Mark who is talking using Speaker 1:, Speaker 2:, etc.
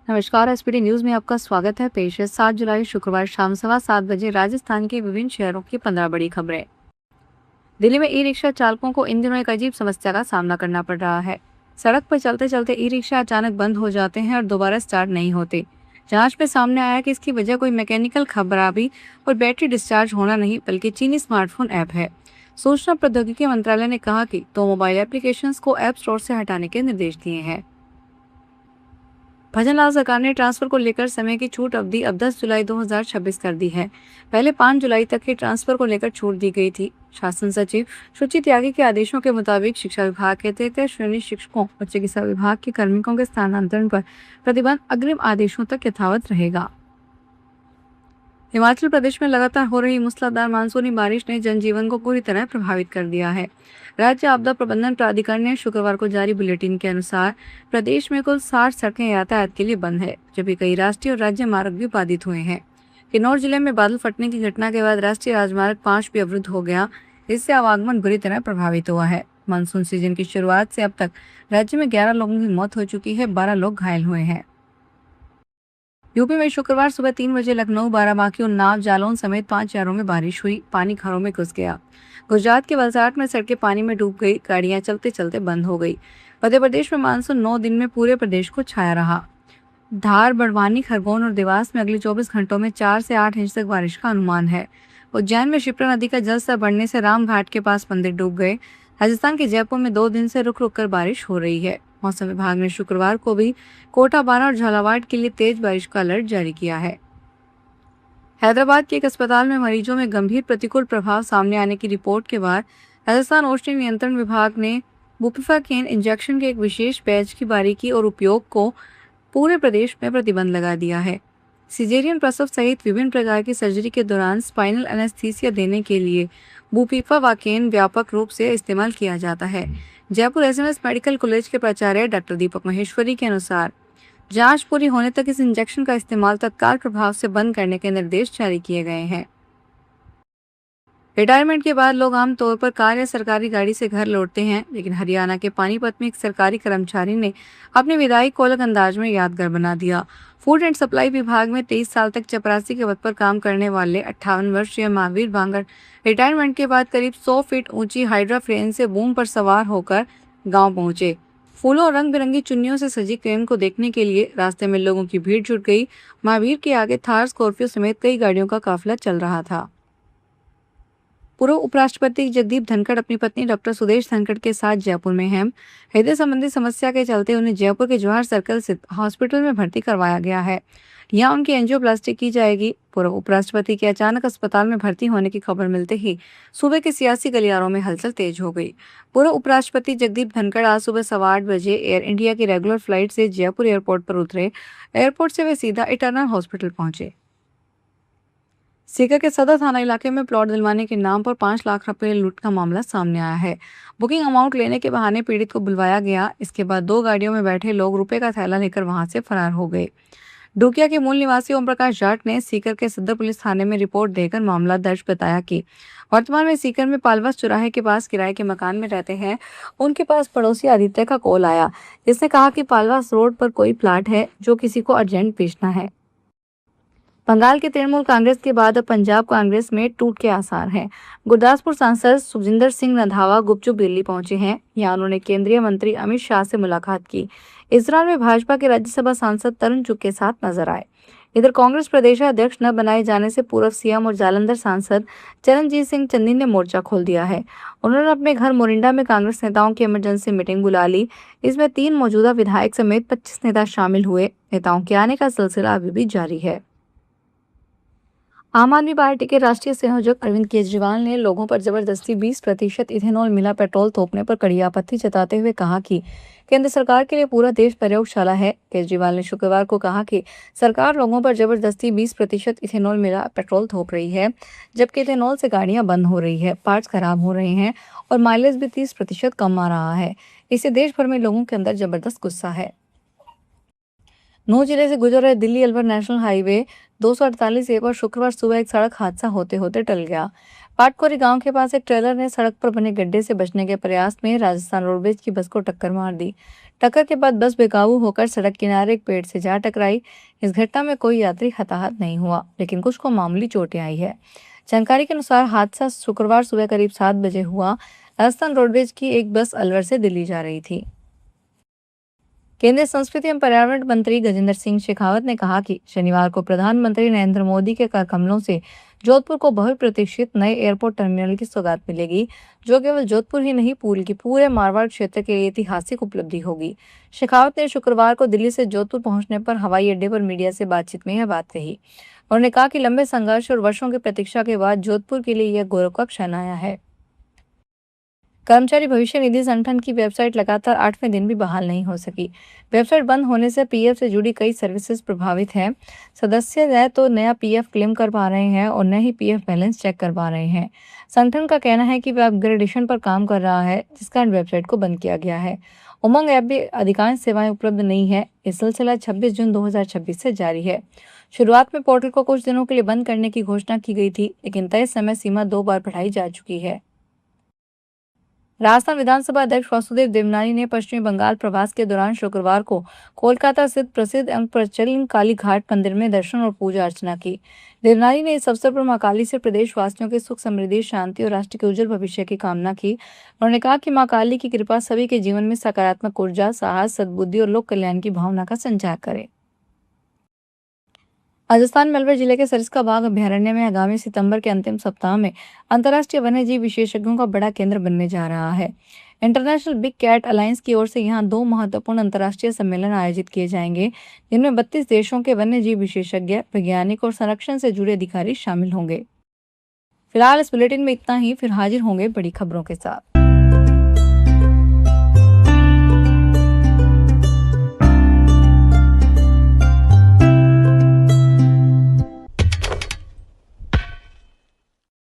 Speaker 1: नमस्कार। SPD news में आपका स्वागत है। पेश है 7 जुलाई शुक्रवार शाम 7:15 राजस्थान के विभिन्न शहरों की 15 बड़ी खबरें। दिल्ली में ई रिक्शा चालकों को इन दिनों एक अजीब समस्या का सामना करना पड़ रहा है। सड़क पर चलते चलते ई रिक्शा अचानक बंद हो जाते हैं और दोबारा स्टार्ट नहीं होते। जांच में सामने आया कि इसकी वजह कोई मैकेनिकल खराबी और बैटरी डिस्चार्ज होना नहीं, बल्कि चीनी स्मार्टफोन ऐप है। सूचना प्रौद्योगिकी मंत्रालय ने कहा कि दो मोबाइल एप्लीकेशंस को ऐप स्टोर से हटाने के निर्देश दिए हैं। भजनलाल सरकार ने ट्रांसफर को लेकर समय की छूट अवधि अब 10 जुलाई 2026 कर दी है। पहले 5 जुलाई तक के ट्रांसफर को लेकर छूट दी गई थी। शासन सचिव सुचि त्यागी के आदेशों के मुताबिक शिक्षा विभाग के तृतीय श्रेणी शिक्षकों और चिकित्सा विभाग के कार्मिकों के स्थानांतरण पर प्रतिबंध अग्रिम आदेशों तक यथावत रहेगा। हिमाचल प्रदेश में लगातार हो रही मूसलाधार मानसूनी बारिश ने जनजीवन को पूरी तरह प्रभावित कर दिया है। राज्य आपदा प्रबंधन प्राधिकरण ने शुक्रवार को जारी बुलेटिन के अनुसार प्रदेश में कुल 60 सड़कें यातायात के लिए बंद है, जबकि कई राष्ट्रीय और राज्य मार्ग भी बाधित हुए हैं। किन्नौर जिले में बादल फटने की घटना के बाद राष्ट्रीय राजमार्ग 5 भी अवरुद्ध हो गया। इससे आवागमन बुरी तरह प्रभावित हुआ है। मानसून सीजन की शुरुआत से अब तक राज्य में 11 लोगों की मौत हो चुकी है, 12 लोग घायल हुए हैं। यूपी में शुक्रवार सुबह 3 बजे लखनऊ, बाराबांकी, उन्नाव, जालौन समेत 5 शहरों में बारिश हुई। पानी घरों में घुस गया। गुजरात के वलसाड में सड़कें पानी में डूब गई, गाड़ियां चलते चलते बंद हो गई। मध्य प्रदेश में मानसून 9 दिन में पूरे प्रदेश को छाया रहा। धार, बड़वानी, खरगोन और देवास में अगले 24 घंटों में 4 से 8 इंच तक बारिश का अनुमान है। उज्जैन में शिप्रा नदी का जलस्तर बढ़ने से रामघाट के पास मंदिर डूब गए। राजस्थान के जयपुर में 2 दिन से रुक रुक कर बारिश हो रही है। मौसम विभाग ने शुक्रवार को भी कोटा, बारा और झालावाड़ के लिए तेज बारिश का अलर्ट जारी किया है। हैदराबाद के एक अस्पताल में मरीजों में गंभीर प्रतिकूल प्रभाव सामने आने की रिपोर्ट के बाद राजस्थान औषधि नियंत्रण विभाग ने बुपिफाकेन इंजेक्शन के एक विशेष बैच की बारीकी और उपयोग को पूरे प्रदेश में प्रतिबंध लगा दिया है। सिजेरियन प्रसव सहित विभिन्न प्रकार की सर्जरी के दौरान स्पाइनल एनेस्थीसिया देने के लिए बुपिफाकेन व्यापक रूप से इस्तेमाल किया जाता है। जयपुर एसएमएस मेडिकल कॉलेज के प्राचार्य डॉक्टर दीपक महेश्वरी के अनुसार जांच पूरी होने तक इस इंजेक्शन का इस्तेमाल तत्काल प्रभाव से बंद करने के निर्देश जारी किए गए हैं। रिटायरमेंट के बाद लोग आमतौर पर कार या सरकारी गाड़ी से घर लौटते हैं, लेकिन हरियाणा के पानीपत में एक सरकारी कर्मचारी ने अपनी विदाई को अलग अंदाज में यादगार बना दिया। फूड एंड सप्लाई विभाग में 23 साल तक चपरासी के पद पर काम करने वाले 58 वर्षीय महावीर भांगर रिटायरमेंट के बाद करीब 100 फीट ऊंची हाइड्रा क्रेन से बूम पर सवार होकर गांव पहुंचे। फूलों और रंग बिरंगी चुन्नियों से सजी क्रेन को देखने के लिए रास्ते में लोगों की भीड़ जुट गई। महावीर के आगे थार, स्कॉर्पियो समेत कई गाड़ियों का काफिला चल रहा था। पूर्व उपराष्ट्रपति जगदीप धनखड़ अपनी पत्नी डॉक्टर सुदेश धनखड़ के साथ जयपुर में हैं। हृदय संबंधी समस्या के चलते उन्हें जयपुर के जवाहर सर्कल स्थित हॉस्पिटल में भर्ती करवाया गया है। यहाँ उनकी एंजियोप्लास्टी की जाएगी। पूर्व उपराष्ट्रपति के अचानक अस्पताल में भर्ती होने की खबर मिलते ही सूबे के सियासी गलियारों में हलचल तेज हो गई। पूर्व उपराष्ट्रपति जगदीप धनखड़ आज सुबह 8:15 बजे एयर इंडिया की रेगुलर फ्लाइट से जयपुर एयरपोर्ट पर उतरे। एयरपोर्ट से वे सीधा इटर्नल हॉस्पिटल पहुंचे। सीकर के सदर थाना इलाके में प्लॉट दिलवाने के नाम पर 5 लाख रुपए लूट का मामला सामने आया है। बुकिंग अमाउंट लेने के बहाने पीड़ित को बुलवाया गया। इसके बाद 2 गाड़ियों में बैठे लोग रुपए का थैला लेकर वहां से फरार हो गए। डुकिया के मूल निवासी ओम प्रकाश जाट ने सीकर के सदर पुलिस थाने में रिपोर्ट देकर मामला दर्ज बताया कि वर्तमान में सीकर में पालवास चौराहे के पास किराए के मकान में रहते हैं। उनके पास पड़ोसी आदित्य का कॉल आया, जिसने कहा कि पालवास रोड पर कोई प्लाट है जो किसी को अर्जेंट बेचना है। बंगाल के तृणमूल कांग्रेस के बाद अब पंजाब कांग्रेस में टूट के आसार हैं। गुरदासपुर सांसद सुखजिंदर सिंह रंधावा गुपचुप दिल्ली पहुंचे हैं। यहां उन्होंने केंद्रीय मंत्री अमित शाह से मुलाकात की। इस दौरान वे भाजपा के राज्यसभा सांसद तरुण चुग के साथ नजर आए। इधर कांग्रेस प्रदेशाध्यक्ष न बनाए जाने से पूर्व सीएम और जालंधर सांसद चरणजीत सिंह चन्नी ने मोर्चा खोल दिया है। उन्होंने अपने घर मोरिंडा में कांग्रेस नेताओं की इमरजेंसी मीटिंग बुला ली। इसमें 3 मौजूदा विधायक समेत 25 नेता शामिल हुए। नेताओं के आने का सिलसिला अभी भी जारी है। आम आदमी पार्टी के राष्ट्रीय संयोजक अरविंद केजरीवाल ने लोगों पर जबरदस्ती 20% इथेनॉल मिला पेट्रोल थोपने पर कड़ी आपत्ति जताते हुए कहा कि केंद्र सरकार के लिए पूरा देश प्रयोगशाला है। केजरीवाल ने शुक्रवार को कहा कि सरकार लोगों पर जबरदस्ती 20% इथेनॉल मिला पेट्रोल थोप रही है, जबकि इथेनॉल से गाड़ियां बंद हो रही है, पार्ट्स खराब हो रहे हैं और माइलेज भी 30% कम आ रहा है। इससे देश भर में लोगों के अंदर जबरदस्त गुस्सा है। नूंह जिले से गुजर रहे दिल्ली अलवर नेशनल हाईवे 248 ए पर शुक्रवार सुबह एक सड़क हादसा होते होते टल गया। पाटकोरी गांव के पास एक ट्रेलर ने सड़क पर बने गड्ढे से बचने के प्रयास में राजस्थान रोडवेज की बस को टक्कर मार दी। टक्कर के बाद बस बेकाबू होकर सड़क किनारे एक पेड़ से जा टकराई। इस घटना में कोई यात्री हताहत नहीं हुआ, लेकिन कुछ को मामूली चोटें आई है। जानकारी के अनुसार हादसा शुक्रवार सुबह करीब 7 बजे हुआ। राजस्थान रोडवेज की एक बस अलवर से दिल्ली जा रही थी। केंद्रीय संस्कृति एवं पर्यावरण मंत्री गजेंद्र सिंह शेखावत ने कहा कि शनिवार को प्रधानमंत्री नरेंद्र मोदी के कर कमलों से जोधपुर को बहुप्रतीक्षित नए एयरपोर्ट टर्मिनल की सौगात मिलेगी, जो केवल जोधपुर ही नहीं पूरे मारवाड़ क्षेत्र के लिए ऐतिहासिक उपलब्धि होगी। शेखावत ने शुक्रवार को दिल्ली से जोधपुर पहुंचने पर हवाई अड्डे पर मीडिया से बातचीत में यह बात कही। उन्होंने कहा कि लंबे संघर्ष और वर्षों की प्रतीक्षा के बाद जोधपुर के लिए यह गौरव का क्षण आया है। कर्मचारी भविष्य निधि संगठन की वेबसाइट लगातार 8वें दिन भी बहाल नहीं हो सकी। वेबसाइट बंद होने से पीएफ से जुड़ी कई सर्विसेज प्रभावित हैं। सदस्य न तो नया पीएफ क्लेम कर पा रहे हैं और न ही पीएफ बैलेंस चेक कर पा रहे हैं। संगठन का कहना है कि वह अपग्रेडेशन पर काम कर रहा है, जिस कारण वेबसाइट को बंद किया गया है। उमंग ऐप भी अधिकांश सेवाएं उपलब्ध नहीं है। यह सिलसिला 26 जून 2026 से जारी है। शुरुआत में पोर्टल को कुछ दिनों के लिए बंद करने की घोषणा की गई थी, लेकिन तय समय सीमा 2 बार बढ़ाई जा चुकी है। राजस्थान विधानसभा अध्यक्ष वासुदेव देवनानी ने पश्चिमी बंगाल प्रवास के दौरान शुक्रवार को कोलकाता स्थित प्रसिद्ध एवं प्रचलित काली घाट मंदिर में दर्शन और पूजा अर्चना की। देवनानी ने इस अवसर पर मां काली से प्रदेशवासियों के सुख समृद्धि, शांति और राष्ट्र के उज्जवल भविष्य की कामना की। उन्होंने कहा कि मां काली की कृपा सभी के जीवन में सकारात्मक ऊर्जा, साहस, सद्बुद्धि और लोक कल्याण की भावना का संचार करे। राजस्थान में अलवर जिले के सरिस्का बाघ अभयारण्य में आगामी सितंबर के अंतिम सप्ताह में अंतर्राष्ट्रीय वन्यजीव विशेषज्ञों का बड़ा केंद्र बनने जा रहा है। इंटरनेशनल बिग कैट अलायंस की ओर से यहां 2 महत्वपूर्ण अंतर्राष्ट्रीय सम्मेलन आयोजित किए जाएंगे, जिनमें 32 देशों के वन्यजीव विशेषज्ञ, वैज्ञानिक और संरक्षण से जुड़े अधिकारी शामिल होंगे। फिलहाल इस बुलेटिन में इतना ही, फिर हाजिर होंगे बड़ी खबरों के साथ।